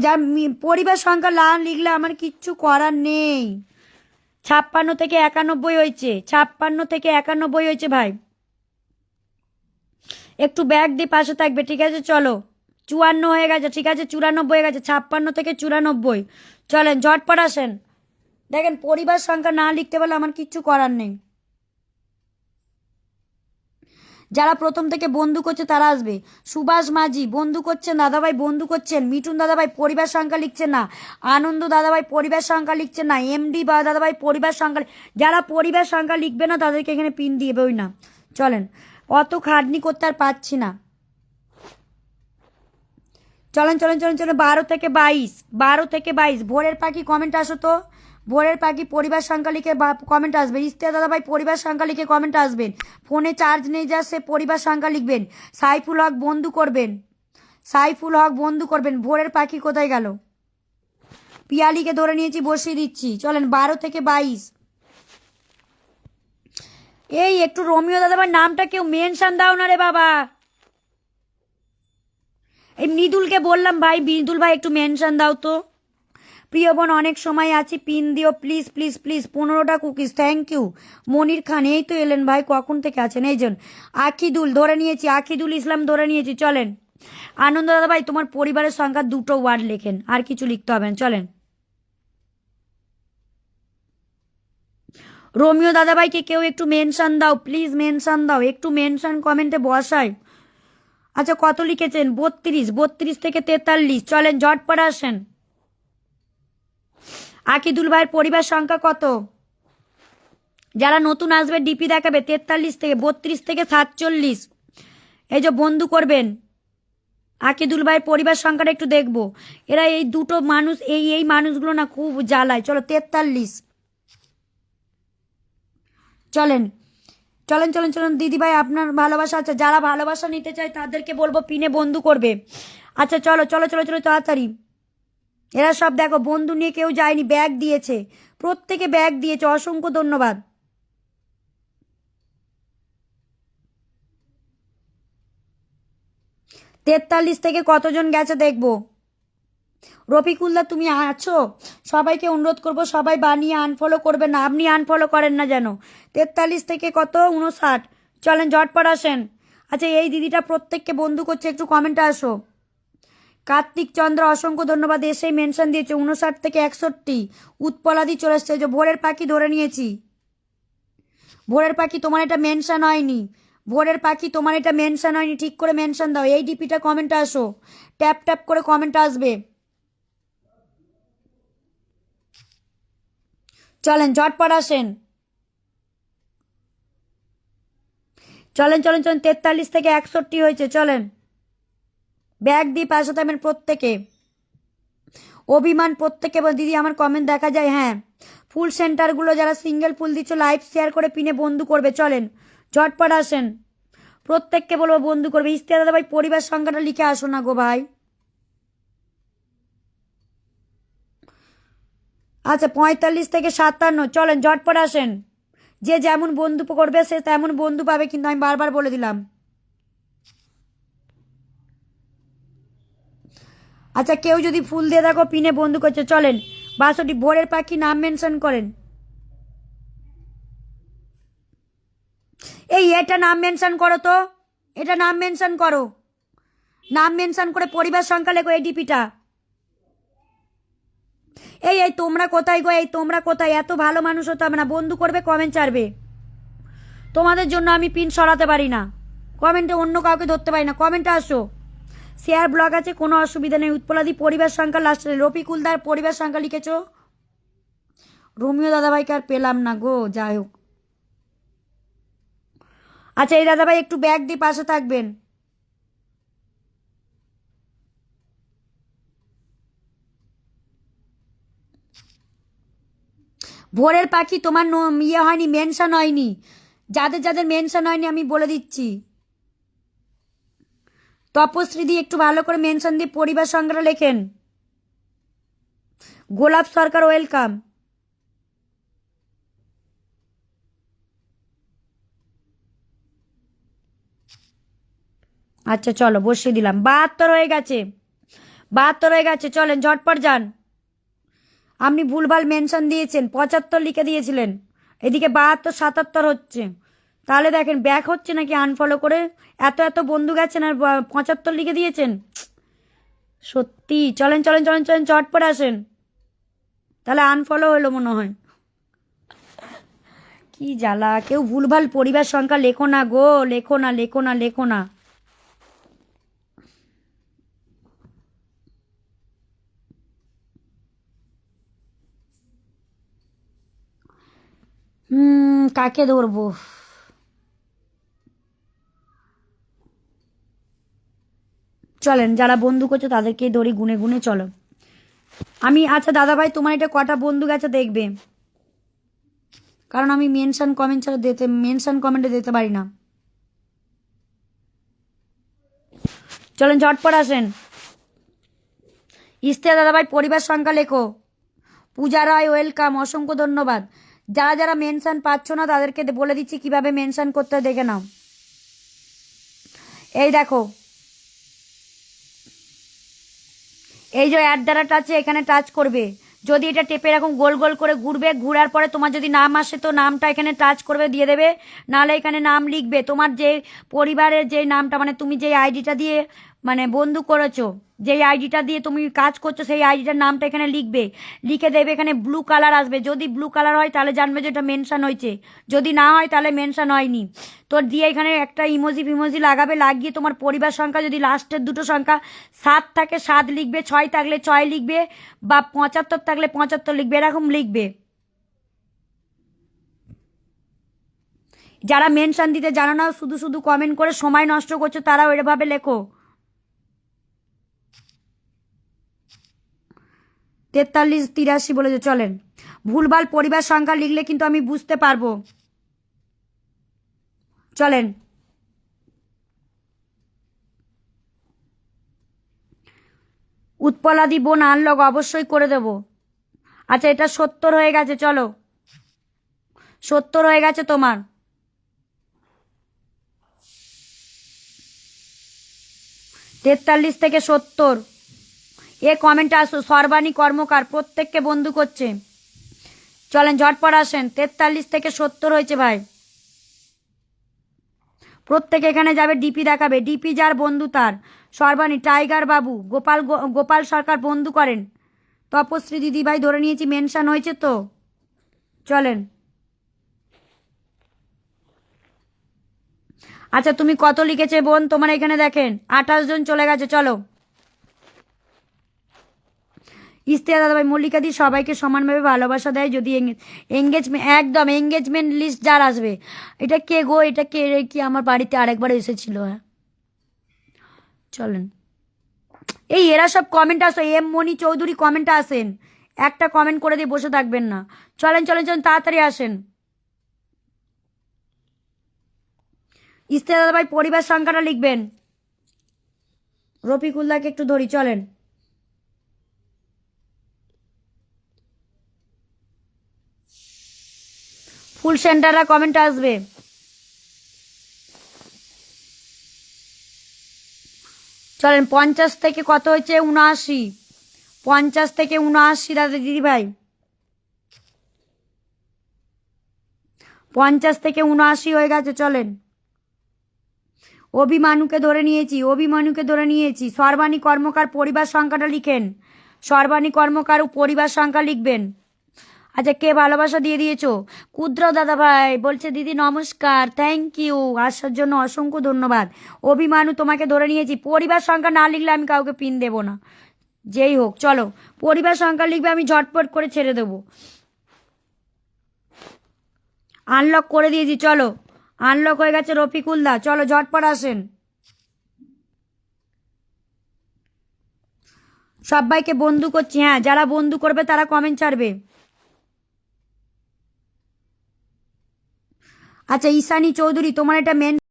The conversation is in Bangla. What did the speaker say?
যা পরিবার সংখ্যা না লিখলে আমার কিচ্ছু করার নেই। 56 থেকে 91 হয়েছে, 56 থেকে 91 হয়েছে ভাই। একটু ব্যাগ দিয়ে পাশে থাকবে, ঠিক আছে? চলো, 54 হয়ে গেছে, ঠিক আছে, 94 হয়ে গেছে, 56 থেকে 94। চলেন ঝটপট আসেন। দেখেন, পরিবার সংখ্যা না লিখতে পারলে আমার কিচ্ছু করার নেই। যারা প্রথম থেকে বন্ধু করছে তারা আসবে। সুভাষ মাঝি বন্ধু করছেন, দাদাভাই বন্ধু করছেন। মিঠুন দাদাভাই পরিবার সংখ্যা লিখছেন না। আনন্দ দাদাভাই পরিবার সংখ্যা লিখছেন না। এমডি বা দাদাভাই পরিবার সংখ্যা, যারা পরিবার সংখ্যা লিখবে না তাদেরকে এখানে পিন দিয়ে বই না। চলেন, অত খাটনি করতে আর পাচ্ছি না। চলেন চলেন চলেন চলেন, 12 থেকে 22, 12 থেকে 22। ভোরের পাখি কমেন্ট আসো তো। ভোরের পাখি পরিবার সংখ্যা লিখে কমেন্ট আসবেন। ইস্তিয়া দাদা ভাই পরিবার সংখ্যা লিখে কমেন্ট আসবেন। ফোনে চার্জ নেই যা, সে পরিবার সংখ্যা লিখবেন। সাইফুল হক বন্ধু করবেন, সাইফুল হক বন্ধু করবেন। ভোরের পাখি কোথায় গেল? পিয়ালিকে ধরে নিয়েছি, বসিয়ে দিচ্ছি। চলেন 12 থেকে 22। এই একটু রোমিও দাদা ভাই নামটা কেউ মেনশন দাও না রে বাবা। এই মৃদুলকে বললাম ভাই, মৃদুল ভাই একটু মেনশন দাও তো। প্রিয় বোন, অনেক সময় আছি, পিন দিও প্লিজ প্লিজ প্লিজ। 15টা cookies, thank you. Monir Khan এই তো এলেন ভাই, কখন থেকে আছেন? এই জন আখিদুল ধরে নিয়েছি, আখিদুল ইসলাম ধরে নিয়েছি। চলেন আনন্দ দাদা ভাই, তোমার পরিবারের সংখ্যা 2টো ওয়ার্ড লেখেন, আর কিছু লিখতে হবে না। চলেন রোমিও দাদাভাইকে কেউ একটু মেনশন দাও প্লিজ, মেনশন দাও একটু, মেনশন কমেন্টে বসায়। আচ্ছা, কত লিখেছেন? 32, 32 থেকে 43। চলেন ঝটপট আসেন। আকিদুল ভাইয়ের পরিবার সংখ্যা কত? যারা নতুন আসবে ডিপি দেখাবে। 43 থেকে 32 থেকে 47। এই যে বন্ধু করবেন। আকিদুল ভাইয়ের পরিবার সংখ্যাটা একটু দেখবো। এরা এই দুটো মানুষ, এই এই মানুষগুলো না খুব জ্বালায়। চলো 43। চলেন চলেন চলেন চলেন দিদি ভাই, আপনার ভালোবাসা আছে। যারা ভালোবাসা নিতে চায় তাদেরকে বলবো পিনে বন্ধু করবে। আচ্ছা চলো চলো চলো চলো তাড়াতাড়ি। এরা সব দেখো বন্ধু নিয়ে কেউ যায়নি, ব্যাগ দিয়েছে, প্রত্যেকে ব্যাগ দিয়েছে, অসংখ্য ধন্যবাদ। 43 থেকে কতজন গেছে দেখবো। রফিকুল্লাহ তুমি আছো? সবাইকে অনুরোধ করব, সবাই বানিয়ে আনফলো করবে না, আপনি আনফলো করেন না যেন। 43 থেকে কত? 59। চলেন ঝটপট আসেন। আচ্ছা, এই দিদিটা প্রত্যেককে বন্ধু করছে, একটু কমেন্টে আসো। কার্তিক চন্দ্র অসংখ্য ধন্যবাদ, এসেই মেনশন দিয়েছে। 59 থেকে 61। উৎপলাদি চলে এসছে। যে ভোরের পাখি ধরে নিয়েছি। ভোরের পাখি তোমার এটা মেনশন হয়নি। ভোরের পাখি তোমার এটা মেনশন হয়নি, ঠিক করে মেনশন দাও। এই ডিপিটা কমেন্টে আসো, ট্যাপ ট্যাপ করে কমেন্ট আসবে। চলেন ঝটপট আসেন। চলেন চলেন চলেন, 43 থেকে 61 হয়েছে। চলেন ব্যাগ দিয়ে পাশে থাকবেন প্রত্যেকে। অভিমান প্রত্যেকে দিদি আমার কমেন্ট দেখা যায়, হ্যাঁ। ফুল সেন্টারগুলো যারা সিঙ্গেল ফুল দিচ্ছ লাইভ শেয়ার করে পিনে বন্ধু করবে। চলেন ঝটপট আসেন, প্রত্যেককে বলবো বন্ধু করবে। ইস্তিয়া দাদা ভাই পরিবার সংখ্যাটা লিখে আসো না গো ভাই। আচ্ছা 45 থেকে 57। চলেন ঝটপট আসেন। যে যেমন বন্ধু করবে সে তেমন বন্ধু পাবে, কিন্তু আমি বারবার বলে দিলাম। আচ্ছা, কেউ যদি ফুল দিয়ে দেখো পিনে বন্ধু করছে। চলেন 62। ভোরের পাখি নাম মেনশন করেন। এই এটা নাম মেনশন করো তো, এটা নাম মেনশন করো। নাম মেনশন করে পরিবার সংখ্যা লেখো এই ডিপিটা। এই এই তোমরা কোথায় গো? এই তোমরা কোথায়? এত ভালো মানুষ হতে হবে না, বন্ধু করবে কমেন্ট ছাড়বে। তোমাদের জন্য আমি পিন সরাতে পারি না, কমেন্টে অন্য কাউকে ধরতে পারি না। কমেন্টে আসো, শেয়ার ব্লগ আছে, কোনো অসুবিধা নেই। উৎপলাদি পরিবার সংখ্যা লাস্টে। রফিকুলদার পরিবার সংখ্যা লিখেছো। রোমিও দাদাভাইকে আর পেলাম না গো, যাই হোক। আচ্ছা, এই দাদাভাই একটু ব্যাগ দিয়ে পাশে থাকবেন। ভোরের পাখি তোমার ইয়ে হয়নি, মেনশন হয়নি। যাদের যাদের মেনশন হয়নি আমি বলে দিচ্ছি। তপশ্রী দিয়ে একটু ভালো করে মেনশন দিয়ে পরিবার সংখ্যাটা লেখেন। গোলাপ সরকার ওয়েলকাম। আচ্ছা চলো বসিয়ে দিলাম। 72 হয়ে গেছে। 72 হয়ে গেছে, চলেন ঝটপট যান। আপনি ভুলভাল মেনশন দিয়েছেন, 75 লিখে দিয়েছিলেন, এদিকে 72 77 হচ্ছে। তাহলে দেখেন ব্যাক হচ্ছে নাকি আনফলো করে। এত এত বন্ধু গেছেন আর 75 লিখে দিয়েছেন। সত্যি, চলেন চলেন চলেন চলেন চটপট আসেন। তাহলে আনফলো হলো মনে হয়। কি জ্বালা, কেউ ভুলভাল পরিবার সংখ্যা লেখো না গো, লেখো না লেখো না লেখো না। কাকে ধরবো? চলেন, যারা বন্ধু করছো তাদেরকেই ধরি গুনে গুনে, চলো। আচ্ছা দাদা ভাই, তোমার এটা কটা বন্ধু গেছে দেখবে, কারণ আমি মেনশন কমেন্টে দিতে পারি না। চলেন ঝটপট আসেন। ইস্তেয়া দাদা ভাই পরিবার সংখ্যা লেখো। পূজা রায় ওয়েলকাম, অসংখ্য ধন্যবাদ। যারা যারা মেনশন পাচ্ছ না তাদেরকে বলে দিচ্ছি কিভাবে মেনশন করতে হয়, দেখে নাও। এই দেখো, এই যে অ্যাড দ্বারাটা আছে এখানে টাচ করবে। যদি এটা টেপে এরকম গোল গোল করে ঘুরবে, ঘুরার পরে তোমার যদি নাম আসে তো নামটা এখানে টাচ করবে, দিয়ে দেবে। নাহলে এখানে নাম লিখবে, তোমার যে পরিবারের যে নামটা, মানে তুমি যে আইডিটা দিয়ে মানে বন্ধু করেছো, যেই আইডিটা দিয়ে তুমি কাজ করছো সেই আইডিটার নামটা এখানে লিখবে। লিখে দেবে, এখানে ব্লু কালার আসবে। যদি ব্লু কালার হয় তাহলে জানবে যে এটা মেনশন হয়েছে, যদি না হয় তাহলে মেনশন হয়নি। তো দিয়ে এখানে একটা ইমোজি ফিমোজি লাগাবে, লাগিয়ে তোমার পরিবার সংখ্যা যদি লাস্টের দুটো সংখ্যা 7 থাকে 7 লিখবে, 6 থাকলে 6 লিখবে, বা 75 থাকলে 75 লিখবে, এরকম লিখবে। যারা মেনশন দিতে জানো না, শুধু শুধু কমেন্ট করে সময় নষ্ট করছো, তারাও এভাবে লেখো। 43 83 বলেছে, চলেন। ভুলভাল পরিবার সংখ্যা লিখলে কিন্তু আমি বুঝতে পারবো। চলেন। উৎপলাদি বোন আনলক অবশ্যই করে দেব। আচ্ছা, এটা 70 হয়ে গেছে, চলো। 70 হয়ে গেছে তোমার। 43 থেকে 70। এ কমেন্টে আসো, সর্বাণী কর্মকার প্রত্যেককে বন্ধু করছে। চলেন ঝটপট আসেন। 43 থেকে 70 হয়েছে ভাই। প্রত্যেকে এখানে যাবে, ডিপি দেখাবে, ডিপি যার বন্ধু তার। সর্বাণী, টাইগার বাবু, গোপাল সরকার বন্ধু করেন। তপশ্রী দিদি ভাই ধরে নিয়েছি মেনশন হয়েছে তো। চলেন। আচ্ছা, তুমি কত লিখেছে বোন তোমার এখানে দেখেন, 28 জন চলে গেছে, চলো। ইস্তেয়া দাদাভাই, মল্লিকা দি সবাইকে সমানভাবে ভালোবাসা দেয়। যদি এঙ্গেজমেন্ট, একদম এঙ্গেজমেন্ট লিস্ট যার আসবে। এটা কে গো, এটা কে রে? কি আমার বাড়িতে আরেকবার এসেছিল? হ্যাঁ, চলেন। এই এরা সব কমেন্ট আসো, এম মনি চৌধুরী কমেন্টে আসেন, একটা কমেন্ট করে দিয়ে বসে থাকবেন না। চলেন চলেন চলেন, তাড়াতাড়ি আসেন। ইস্তেয়া দাদাভাই পরিবার সংখ্যাটা লিখবেন। রফিকুল্লাহকে একটু ধরি, চলেন। ফুল সেন্টাররা কমেন্ট আসবে। চলেন, 50 থেকে কত হয়েছে? 79। 50 থেকে 79 দাদা দিদি ভাই। 50 থেকে 79 হয়ে গেছে, চলেন। অভিমানুকে ধরে নিয়েছি, অভিমানুকে ধরে নিয়েছি। সর্বাণী কর্মকার পরিবার সংখ্যাটা লিখেন। সর্বাণী কর্মকার পরিবার সংখ্যা লিখবেন। আচ্ছা, কে ভালোবাসা দিয়ে দিয়েছো? ক্ষুদ্র দাদা ভাই বলছে দিদি নমস্কার, থ্যাংক ইউ, আসার জন্য অসংখ্য ধন্যবাদ। অভিমানু তোমাকে ধরে নিয়েছি। পরিবার সংখ্যা না লিখলে আমি কাউকে পিন দেব না, যেই হোক। চলো, পরিবার সংখ্যা লিখবে, আমি ঝটপট করে ছেড়ে দেবো। আনলক করে দিয়েছি, চলো। আনলক হয়ে গেছে রফিকুল্লাহ, চলো ঝটপট আসেন। সবাইকে বন্ধু করছি, হ্যাঁ, যারা বন্ধু করবে তারা কমেন্ট ছাড়বে। আচ্ছা, ঈশানী চৌধুরী তোমার এটা মেন